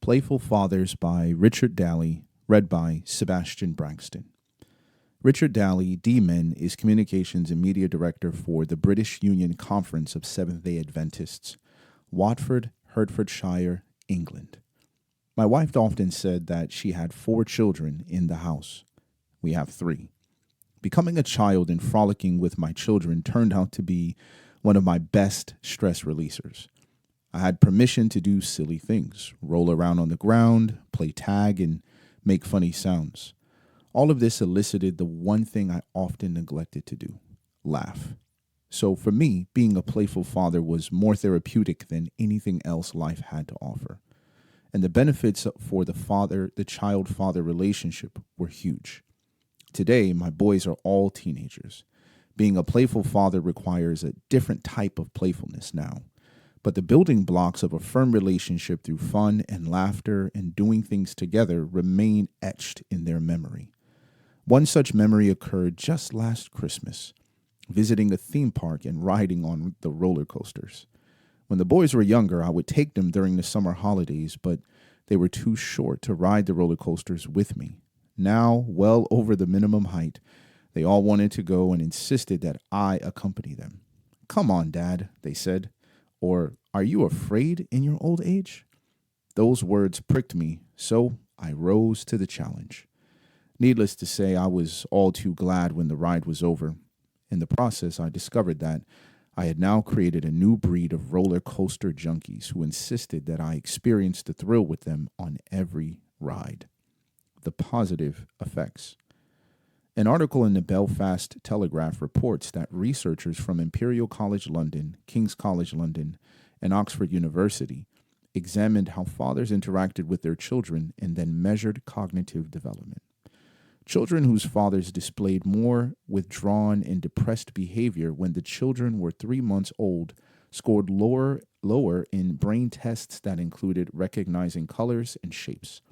Playful Fathers by Richard Daly, read by Sebastian Braxton. Richard Daly, D-Min, is Communications and Media Director for the British Union Conference of Seventh-day Adventists, Watford, Hertfordshire, England. My wife often said that she had 4 children in the house. We have 3. Becoming a child and frolicking with my children turned out to be one of my best stress releasers. I had permission to do silly things, roll around on the ground, play tag, and make funny sounds. All of this elicited the one thing I often neglected to do, laugh. So for me, being a playful father was more therapeutic than anything else life had to offer. And the benefits for the child-father relationship were huge. Today, my boys are all teenagers. Being a playful father requires a different type of playfulness now. But the building blocks of a firm relationship through fun and laughter and doing things together remain etched in their memory. One such memory occurred just last Christmas, visiting a theme park and riding on the roller coasters. When the boys were younger, I would take them during the summer holidays, but they were too short to ride the roller coasters with me. Now, well over the minimum height, they all wanted to go and insisted that I accompany them. "Come on, Dad," they said. Or, "Are you afraid in your old age?" Those words pricked me, so I rose to the challenge. Needless to say, I was all too glad when the ride was over. In the process, I discovered that I had now created a new breed of roller coaster junkies who insisted that I experience the thrill with them on every ride. The positive effects. An article in the Belfast Telegraph reports that researchers from Imperial College London, King's College London, and Oxford University examined how fathers interacted with their children and then measured cognitive development. Children whose fathers displayed more withdrawn and depressed behavior when the children were 3 months old scored lower in brain tests that included recognizing colors and shapes.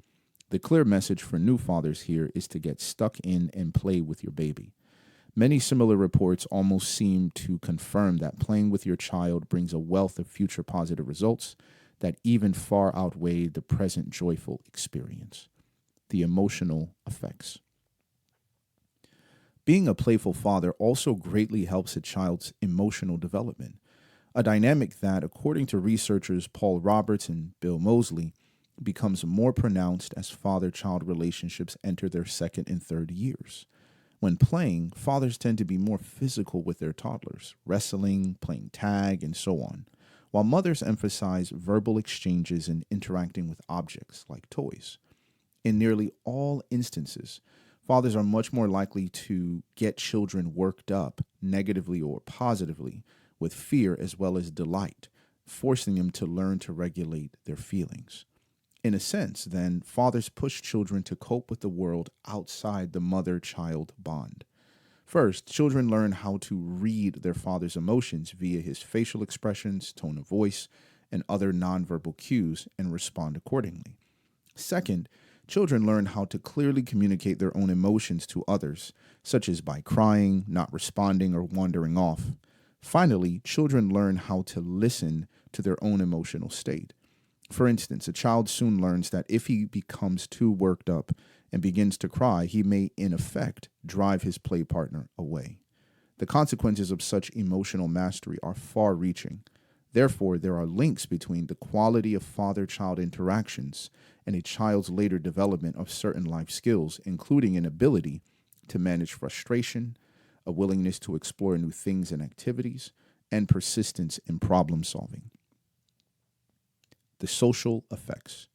The clear message for new fathers here is to get stuck in and play with your baby. Many similar reports almost seem to confirm that playing with your child brings a wealth of future positive results that even far outweigh the present joyful experience. The emotional effects. Being a playful father also greatly helps a child's emotional development, a dynamic that, according to researchers Paul Roberts and Bill Moseley, becomes more pronounced as father-child relationships enter their 2nd and 3rd years. When playing, fathers tend to be more physical with their toddlers, wrestling, playing tag, and so on, while mothers emphasize verbal exchanges and interacting with objects like toys. In nearly all instances, fathers are much more likely to get children worked up, negatively or positively, with fear as well as delight, forcing them to learn to regulate their feelings. In a sense, then, fathers push children to cope with the world outside the mother-child bond. First, children learn how to read their father's emotions via his facial expressions, tone of voice, and other nonverbal cues and respond accordingly. Second, children learn how to clearly communicate their own emotions to others, such as by crying, not responding, or wandering off. Finally, children learn how to listen to their own emotional state. For instance, a child soon learns that if he becomes too worked up and begins to cry, he may, in effect, drive his play partner away. The consequences of such emotional mastery are far-reaching. Therefore, there are links between the quality of father-child interactions and a child's later development of certain life skills, including an ability to manage frustration, a willingness to explore new things and activities, and persistence in problem solving. The social effects.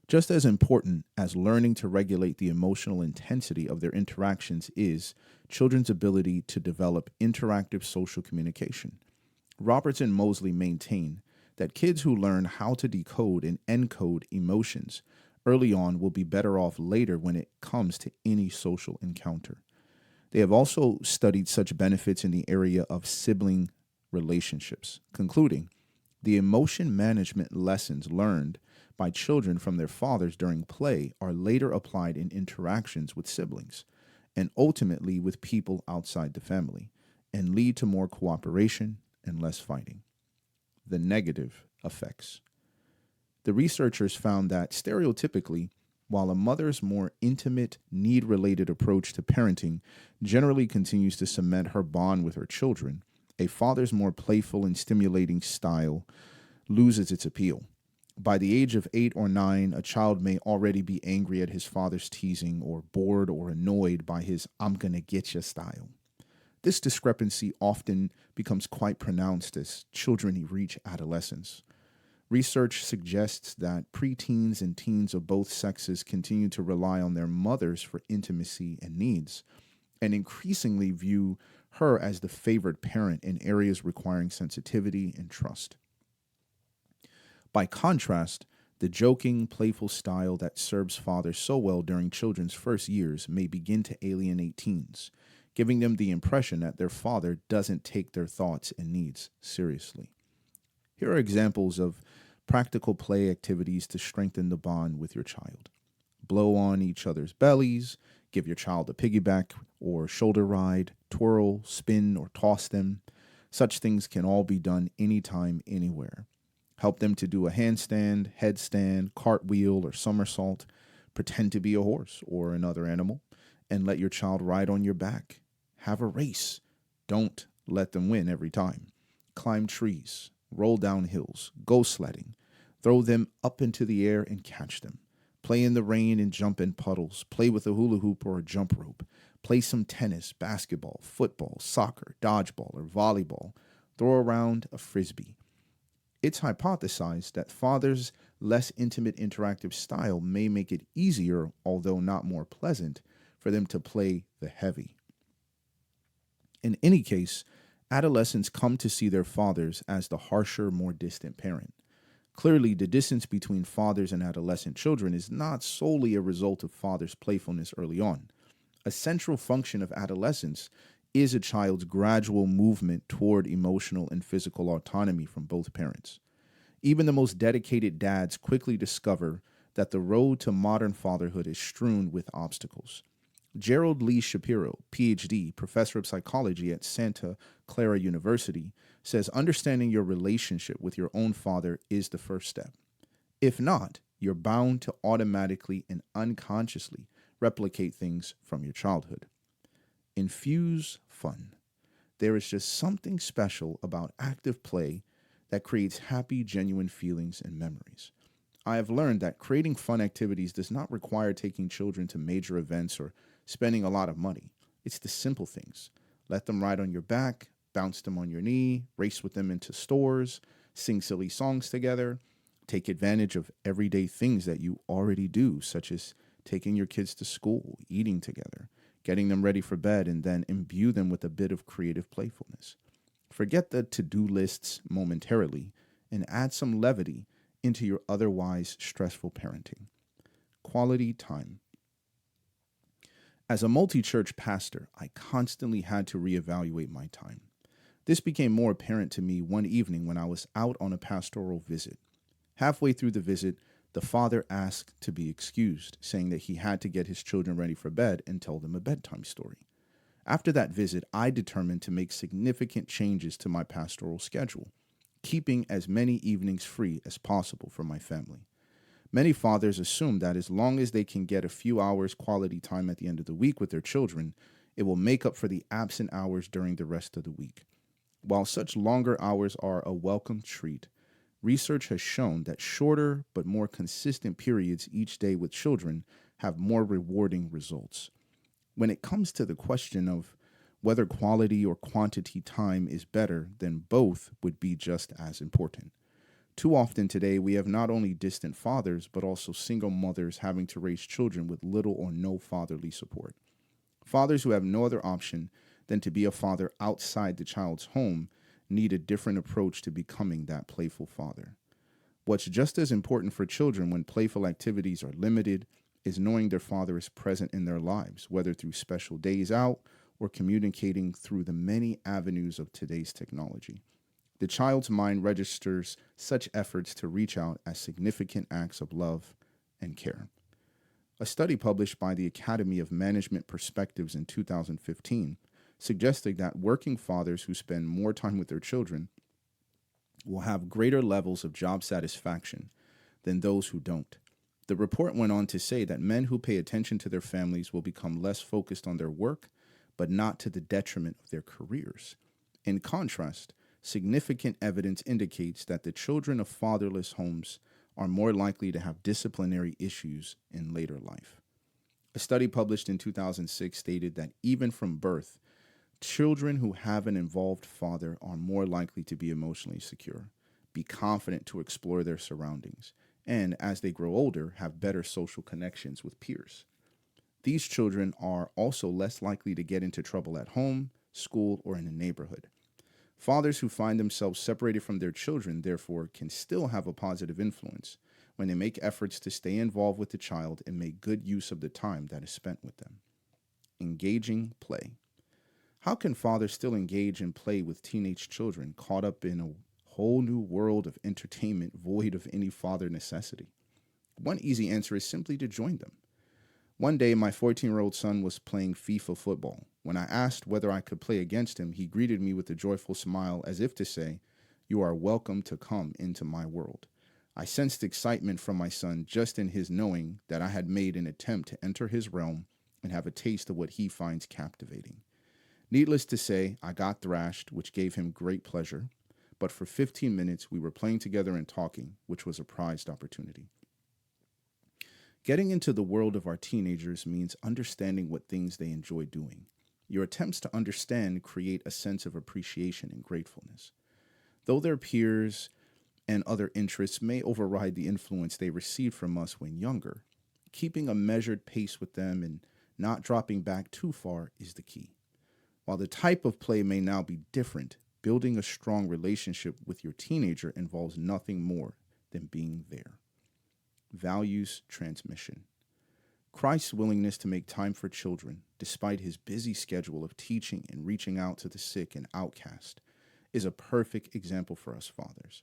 Just as important as learning to regulate the emotional intensity of their interactions is children's ability to develop interactive social communication. Roberts and Moseley maintain that kids who learn how to decode and encode emotions early on will be better off later when it comes to any social encounter. They have also studied such benefits in the area of sibling relationships, concluding, the emotion management lessons learned by children from their fathers during play are later applied in interactions with siblings and ultimately with people outside the family and lead to more cooperation and less fighting. The negative effects. The researchers found that stereotypically, while a mother's more intimate, need related approach to parenting generally continues to cement her bond with her children, a father's more playful and stimulating style loses its appeal. By the age of 8 or 9, a child may already be angry at his father's teasing or bored or annoyed by his I'm gonna get ya style. This discrepancy often becomes quite pronounced as children reach adolescence. Research suggests that preteens and teens of both sexes continue to rely on their mothers for intimacy and needs, and increasingly view her as the favored parent in areas requiring sensitivity and trust. By contrast, the joking, playful style that serves fathers so well during children's first years may begin to alienate teens, giving them the impression that their father doesn't take their thoughts and needs seriously. Here are examples of practical play activities to strengthen the bond with your child. Blow on each other's bellies, give your child a piggyback or shoulder ride, twirl, spin, or toss them. Such things can all be done anytime, anywhere. Help them to do a handstand, headstand, cartwheel, or somersault. Pretend to be a horse or another animal, and let your child ride on your back. Have a race. Don't let them win every time. Climb trees, roll down hills, go sledding. Throw them up into the air and catch them. Play in the rain and jump in puddles. Play with a hula hoop or a jump rope. Play some tennis, basketball, football, soccer, dodgeball, or volleyball. Throw around a frisbee. It's hypothesized that fathers' less intimate interactive style may make it easier, although not more pleasant, for them to play the heavy. In any case, adolescents come to see their fathers as the harsher, more distant parent. Clearly, the distance between fathers and adolescent children is not solely a result of fathers' playfulness early on. A central function of adolescence is a child's gradual movement toward emotional and physical autonomy from both parents. Even the most dedicated dads quickly discover that the road to modern fatherhood is strewn with obstacles. Gerald Lee Shapiro, PhD, professor of psychology at Santa Clara University, says understanding your relationship with your own father is the first step. If not, you're bound to automatically and unconsciously replicate things from your childhood. Infuse fun. There is just something special about active play that creates happy, genuine feelings and memories. I have learned that creating fun activities does not require taking children to major events or spending a lot of money. It's the simple things. Let them ride on your back, bounce them on your knee, race with them into stores, sing silly songs together. Take advantage of everyday things that you already do, such as taking your kids to school, eating together, getting them ready for bed, and then imbue them with a bit of creative playfulness. Forget the to-do lists momentarily and add some levity into your otherwise stressful parenting. Quality time. As a multi-church pastor, I constantly had to reevaluate my time. This became more apparent to me one evening when I was out on a pastoral visit. Halfway through the visit, the father asked to be excused, saying that he had to get his children ready for bed and tell them a bedtime story. After that visit, I determined to make significant changes to my pastoral schedule, keeping as many evenings free as possible for my family. Many fathers assume that as long as they can get a few hours quality time at the end of the week with their children, it will make up for the absent hours during the rest of the week. While such longer hours are a welcome treat, research has shown that shorter but more consistent periods each day with children have more rewarding results. When it comes to the question of whether quality or quantity time is better, then both would be just as important. Too often today, we have not only distant fathers, but also single mothers having to raise children with little or no fatherly support. Fathers who have no other option than to be a father outside the child's home need a different approach to becoming that playful father. What's just as important for children when playful activities are limited is knowing their father is present in their lives, whether through special days out or communicating through the many avenues of today's technology. The child's mind registers such efforts to reach out as significant acts of love and care. A study published by the Academy of Management Perspectives in 2015 suggested that working fathers who spend more time with their children will have greater levels of job satisfaction, than those who don't. The report went on to say that men who pay attention to their families will become less focused on their work, but not to the detriment of their careers. In contrast, significant evidence indicates that the children of fatherless homes are more likely to have disciplinary issues in later life. A study published in 2006 stated that even from birth, children who have an involved father are more likely to be emotionally secure, be confident to explore their surroundings, and as they grow older, have better social connections with peers. These children are also less likely to get into trouble at home, school, or in the neighborhood. Fathers who find themselves separated from their children, therefore, can still have a positive influence when they make efforts to stay involved with the child and make good use of the time that is spent with them. Engaging play. How can fathers still engage in play with teenage children caught up in a whole new world of entertainment void of any father necessity? One easy answer is simply to join them. One day, my 14-year-old son was playing FIFA football. When I asked whether I could play against him, he greeted me with a joyful smile as if to say, "You are welcome to come into my world." I sensed excitement from my son just in his knowing that I had made an attempt to enter his realm and have a taste of what he finds captivating. Needless to say, I got thrashed, which gave him great pleasure, but for 15 minutes we were playing together and talking, which was a prized opportunity. Getting into the world of our teenagers means understanding what things they enjoy doing. Your attempts to understand create a sense of appreciation and gratefulness. Though their peers and other interests may override the influence they received from us when younger, keeping a measured pace with them and not dropping back too far is the key. While the type of play may now be different, building a strong relationship with your teenager involves nothing more than being there. Values transmission. Christ's willingness to make time for children, despite his busy schedule of teaching and reaching out to the sick and outcast, is a perfect example for us fathers.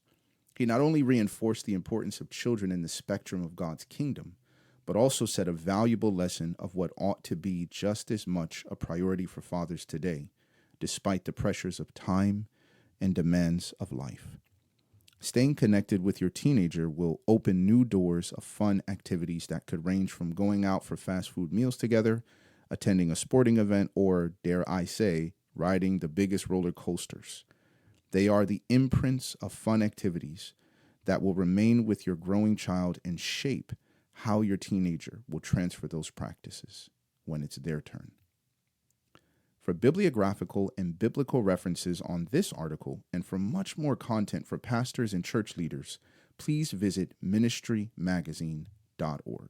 He not only reinforced the importance of children in the spectrum of God's kingdom, but also set a valuable lesson of what ought to be just as much a priority for fathers today, despite the pressures of time and demands of life. Staying connected with your teenager will open new doors of fun activities that could range from going out for fast food meals together, attending a sporting event, or, dare I say, riding the biggest roller coasters. They are the imprints of fun activities that will remain with your growing child and shape how your teenager will transfer those practices when it's their turn. For bibliographical and biblical references on this article and for much more content for pastors and church leaders, please visit ministrymagazine.org.